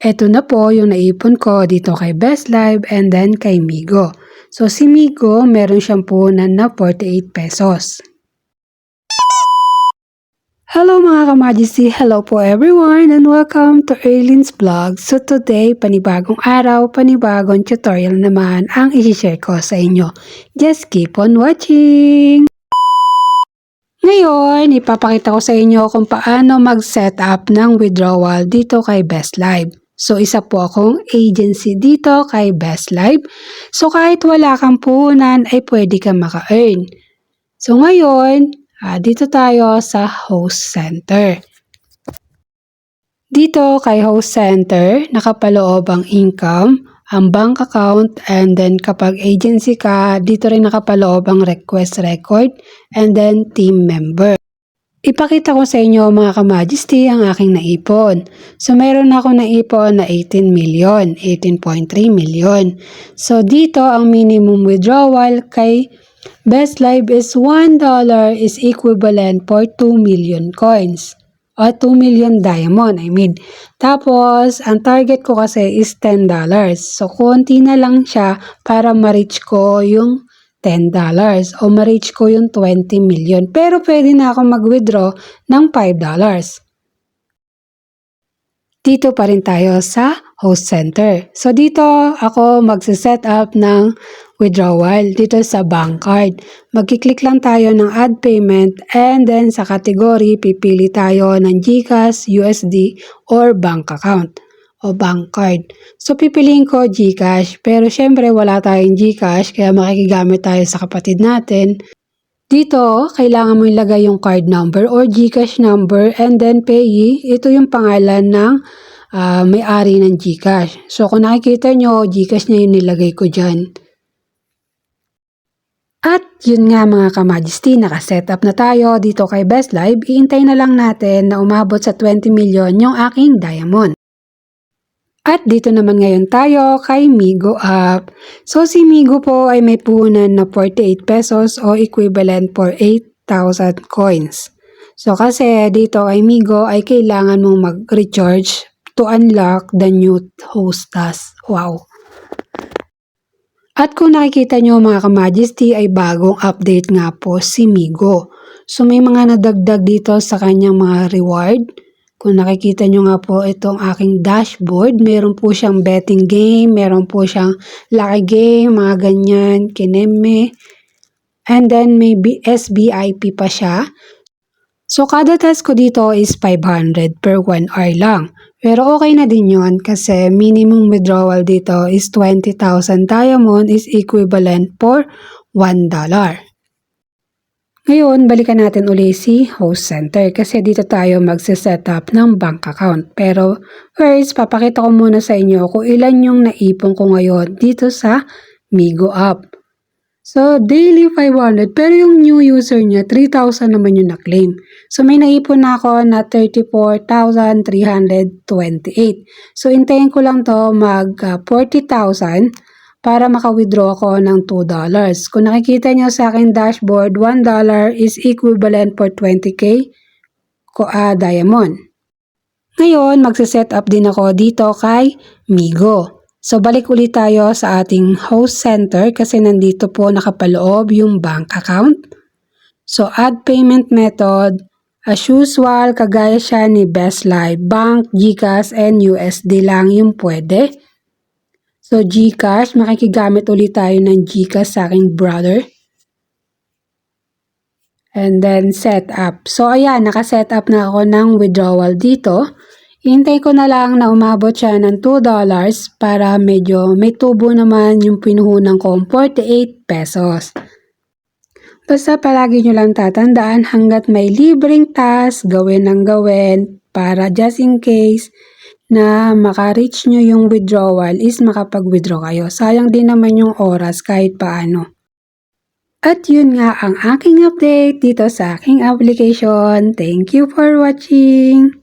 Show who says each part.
Speaker 1: Ito na po yung naipon ko dito kay Best Live and then kay Migo. So si Migo, meron siyang puhunan na 48 pesos. Hello mga ka-Majesty! Hello po everyone and welcome to Erlin's Vlog. So today, panibagong araw, panibagong tutorial naman ang i-share ko sa inyo. Just keep on watching! Ngayon, ipapakita ko sa inyo kung paano mag-set up ng withdrawal dito kay Best Live. So isa po akong agency dito kay Best Live. So kahit wala kang puhunan ay pwede kang maka-earn. So ngayon, dito tayo sa host center. Dito kay host center, nakapaloob ang income, ang bank account, and then kapag agency ka, dito rin nakapaloob ang request record, and then team member. Ipakita ko sa inyo mga ka-Majesty ang aking naipon. So meron ako naipon na 18 million, 18.3 million. So dito ang minimum withdrawal kay Best Live is $1 is equivalent for 2 million coins. O 2 million diamond, I mean. Tapos, ang target ko kasi is $10. So, konti na lang siya para ma-reach ko yung $10 o ma-reach ko yung 20 million. Pero pwede na ako mag-withdraw ng $5. Dito pa rin tayo sa host center. So dito ako magse-set up ng withdrawal dito sa bank card. Magkiklik lang tayo ng add payment and then sa category pipili tayo ng GCash, USD or bank account o bank card. So pipiliin ko GCash pero syempre wala tayong GCash kaya makikigamit tayo sa kapatid natin. Dito, kailangan mo ilagay yung card number or GCash number and then payee. Ito yung pangalan ng may-ari ng GCash. So, kung nakikita nyo, GCash niya yung nilagay ko dyan. At yun nga mga ka-Majesty, nakaset up na tayo dito kay Best Live. Iintay na lang natin na umabot sa 20 million yung aking diamond. At dito naman ngayon tayo kay Migo Up. So si Migo po ay may puhunan na 48 pesos o equivalent for 8,000 coins. So kasi dito kay Migo ay kailangan mong mag-recharge to unlock the new host task. Wow! At kung nakikita nyo mga ka-Majesty ay bagong update nga po si Migo. So may mga nadagdag dito sa kanyang mga reward. Kung nakikita nyo nga po itong aking dashboard, meron po siyang betting game, meron po siyang lucky game, mga ganyan, kineme. And then may SBIP pa siya. So kada task ko dito is 500 per 1 hour lang. Pero okay na din yon kasi minimum withdrawal dito is 20,000 diamond is equivalent for $1. Ngayon, balikan natin uli si host center kasi dito tayo magse-set up ng bank account. Pero first, papakita ko muna sa inyo kung ilan yung naipon ko ngayon dito sa Migo Up. So, daily 500 pero yung new user niya, 3,000 naman yung na-claim. So, may naipon na ako na 34,328. So, intayin ko lang to mag 40,000 para maka-withdraw ako ng $2. Kung nakikita nyo sa aking dashboard, $1 is equivalent for 20k diamond. Ngayon, magse-set up din ako dito kay Migo. So, balik ulit tayo sa ating host center kasi nandito po nakapaloob yung bank account. So, add payment method. As usual, kagaya siya ni Best Live, bank, GCash, and USD lang yung pwede. So, GCash, makikigamit ulit tayo ng GCash sa aking brother. And then, set up. So, ayan, nakaset up na ako ng withdrawal dito. Hintay ko na lang na umabot siya ng $2 para medyo may tubo naman yung pinuhunan ko 48 pesos. Basta palagi nyo lang tatandaan hanggat may libreng task, gawin ng gawin para just in case na maka-reach nyo yung withdrawal is makapag-withdraw kayo. Sayang din naman yung oras kahit paano. At yun nga ang aking update dito sa aking application. Thank you for watching!